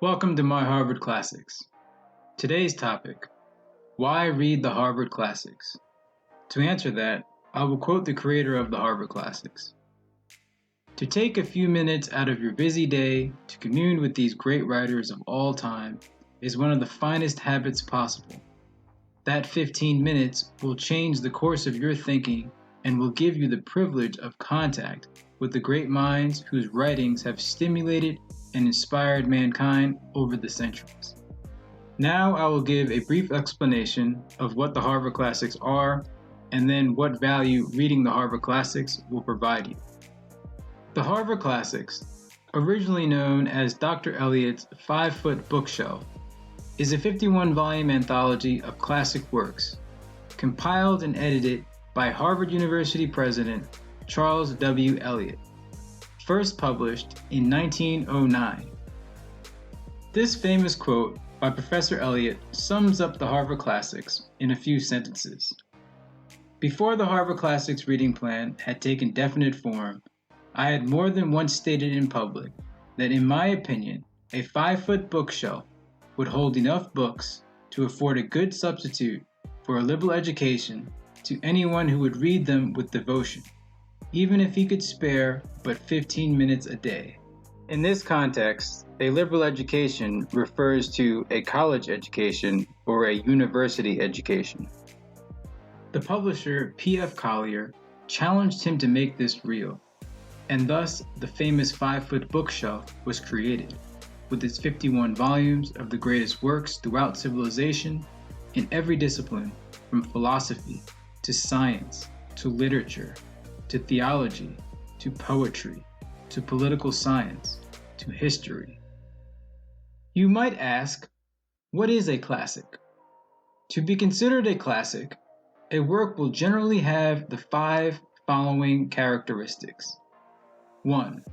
Welcome to my Harvard Classics. Today's topic, why read the Harvard Classics? To answer that, I will quote the creator of the Harvard Classics. To take a few minutes out of your busy day to commune with these great writers of all time is one of the finest habits possible. That 15 minutes will change the course of your thinking and will give you the privilege of contact with the great minds whose writings have stimulated and inspired mankind over the centuries. Now I will give a brief explanation of what the Harvard Classics are and then what value reading the Harvard Classics will provide you. The Harvard Classics, originally known as Dr. Eliot's 5-Foot Bookshelf, is a 51-volume anthology of classic works, compiled and edited by Harvard University President Charles W. Eliot, first published in 1909. This famous quote by Professor Eliot sums up the Harvard Classics in a few sentences. Before the Harvard Classics reading plan had taken definite form, I had more than once stated in public that in my opinion, a 5-foot bookshelf would hold enough books to afford a good substitute for a liberal education to anyone who would read them with devotion, even if he could spare but 15 minutes a day. In this context, a liberal education refers to a college education or a university education. The publisher P.F. Collier challenged him to make this real, and thus the famous 5-foot bookshelf was created, with its 51 volumes of the greatest works throughout civilization in every discipline, from philosophy to science to literature to theology to poetry to political science to history. You might ask, what is a classic? To be considered a classic, a work will generally have the 5 following characteristics. 1.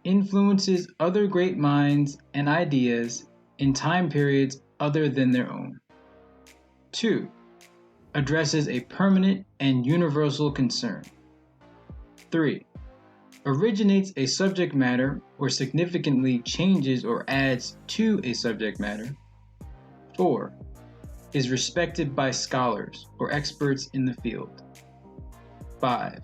Influences other great minds and ideas in time periods other than their own. 2. Addresses a permanent and universal concern. 3. Originates a subject matter or significantly changes or adds to a subject matter. 4. Is respected by scholars or experts in the field. 5.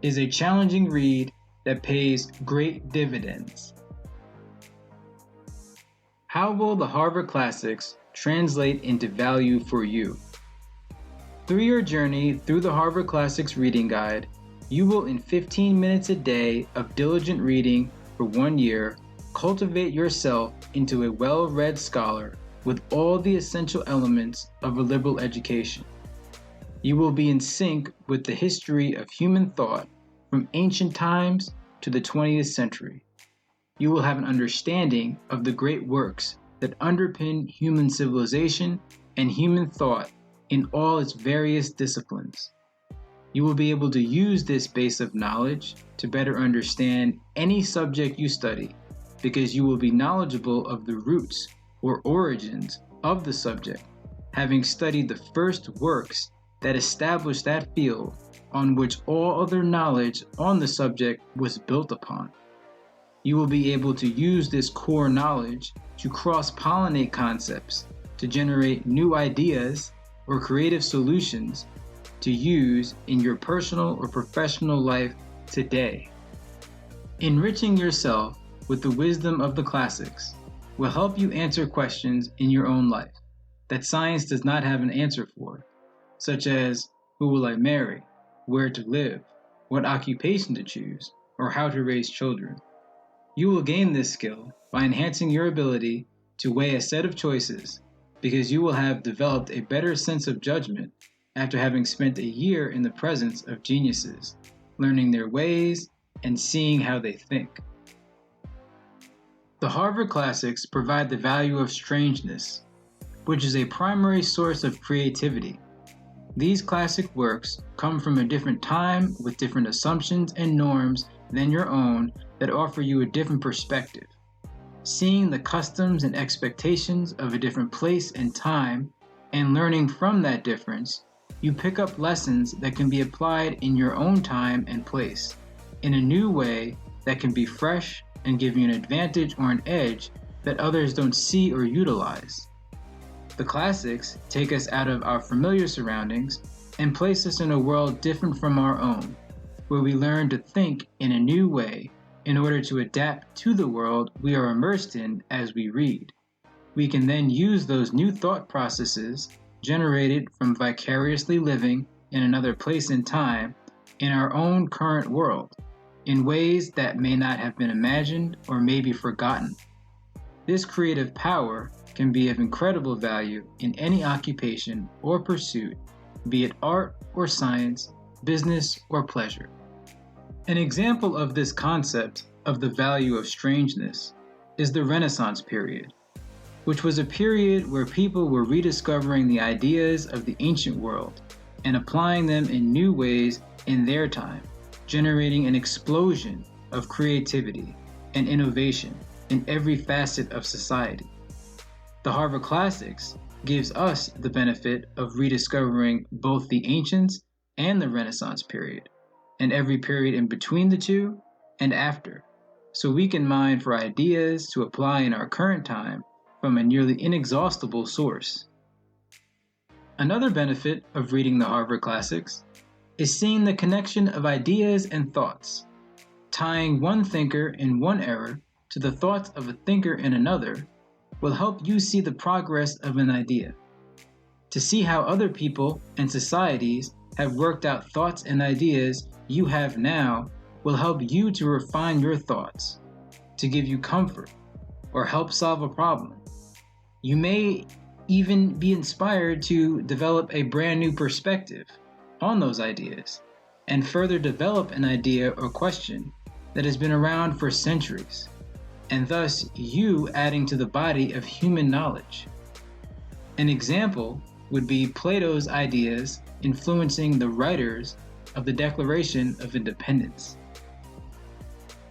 Is a challenging read that pays great dividends. How will the Harvard Classics translate into value for you? Through your journey through the Harvard Classics reading guide, you will in 15 minutes a day of diligent reading for 1 year cultivate yourself into a well-read scholar with all the essential elements of a liberal education. You will be in sync with the history of human thought from ancient times to the 20th century. You will have an understanding of the great works that underpin human civilization and human thought in all its various disciplines. You will be able to use this base of knowledge to better understand any subject you study because you will be knowledgeable of the roots or origins of the subject, having studied the first works that established that field on which all other knowledge on the subject was built upon. You will be able to use this core knowledge to cross-pollinate concepts to generate new ideas or creative solutions to use in your personal or professional life today. Enriching yourself with the wisdom of the classics will help you answer questions in your own life that science does not have an answer for, such as who will I marry, where to live, what occupation to choose, or how to raise children. You will gain this skill by enhancing your ability to weigh a set of choices because you will have developed a better sense of judgment after having spent a year in the presence of geniuses, learning their ways and seeing how they think. The Harvard Classics provide the value of strangeness, which is a primary source of creativity. These classic works come from a different time with different assumptions and norms than your own that offer you a different perspective. Seeing the customs and expectations of a different place and time and learning from that difference, you pick up lessons that can be applied in your own time and place in a new way that can be fresh and give you an advantage or an edge that others don't see or utilize. The classics take us out of our familiar surroundings and place us in a world different from our own, where we learn to think in a new way in order to adapt to the world we are immersed in as we read. We can then use those new thought processes generated from vicariously living in another place and time in our own current world, in ways that may not have been imagined or may be forgotten. This creative power can be of incredible value in any occupation or pursuit, be it art or science, business or pleasure. An example of this concept of the value of strangeness is the Renaissance period, which was a period where people were rediscovering the ideas of the ancient world and applying them in new ways in their time, generating an explosion of creativity and innovation in every facet of society. The Harvard Classics gives us the benefit of rediscovering both the ancients and the Renaissance period, and every period in between the two and after, so we can mine for ideas to apply in our current time from a nearly inexhaustible source. Another benefit of reading the Harvard Classics is seeing the connection of ideas and thoughts. Tying one thinker in one era to the thoughts of a thinker in another will help you see the progress of an idea. To see how other people and societies have worked out thoughts and ideas you have now will help you to refine your thoughts, to give you comfort, or help solve a problem. You may even be inspired to develop a brand new perspective on those ideas and further develop an idea or question that has been around for centuries, and thus you adding to the body of human knowledge. An example would be Plato's ideas influencing the writers of the Declaration of Independence.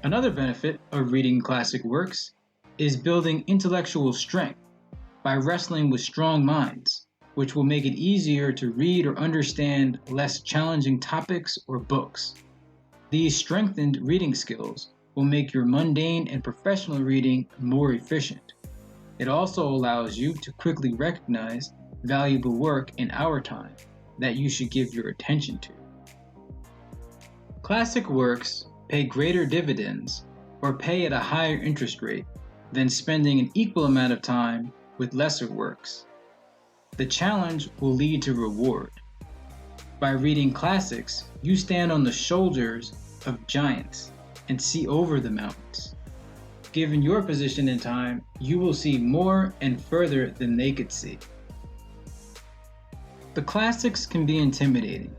Another benefit of reading classic works is building intellectual strength by wrestling with strong minds, which will make it easier to read or understand less challenging topics or books. These strengthened reading skills will make your mundane and professional reading more efficient. It also allows you to quickly recognize valuable work in our time that you should give your attention to. Classic works pay greater dividends or pay at a higher interest rate than spending an equal amount of time with lesser works. The challenge will lead to reward. By reading classics, you stand on the shoulders of giants and see over the mountains. Given your position in time, you will see more and further than they could see. The classics can be intimidating,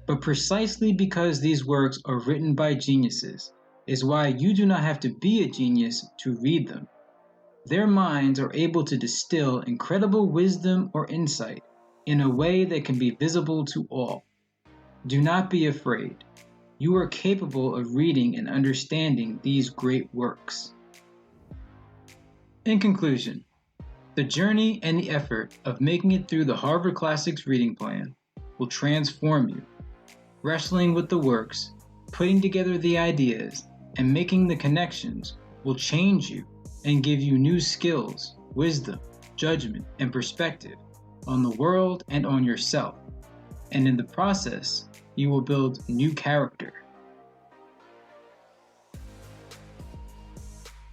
but precisely because these works are written by geniuses is why you do not have to be a genius to read them. Their minds are able to distill incredible wisdom or insight in a way that can be visible to all. Do not be afraid. You are capable of reading and understanding these great works. In conclusion, the journey and the effort of making it through the Harvard Classics reading plan will transform you. Wrestling with the works, putting together the ideas, and making the connections will change you and give you new skills, wisdom, judgment, and perspective on the world and on yourself. And in the process, you will build new character.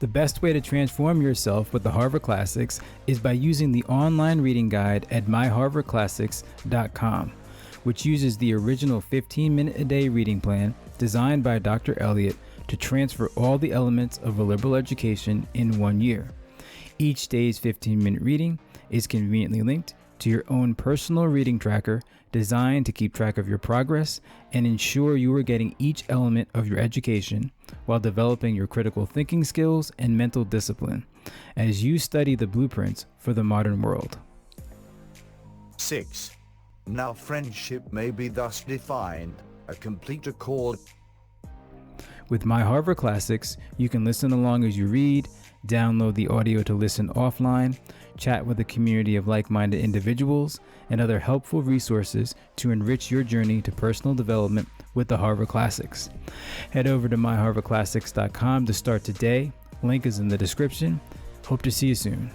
The best way to transform yourself with the Harvard Classics is by using the online reading guide at myharvardclassics.com, which uses the original 15-minute-a-day reading plan designed by Dr. Elliott to transfer all the elements of a liberal education in 1 year. Each day's 15-minute reading is conveniently linked to your own personal reading tracker designed to keep track of your progress and ensure you are getting each element of your education while developing your critical thinking skills and mental discipline as you study the blueprints for the modern world. 6. Now friendship may be thus defined, a complete accord. With My Harvard Classics, you can listen along as you read, download the audio to listen offline, chat with a community of like-minded individuals, and other helpful resources to enrich your journey to personal development with the Harvard Classics. Head over to myharvardclassics.com to start today. Link is in the description. Hope to see you soon.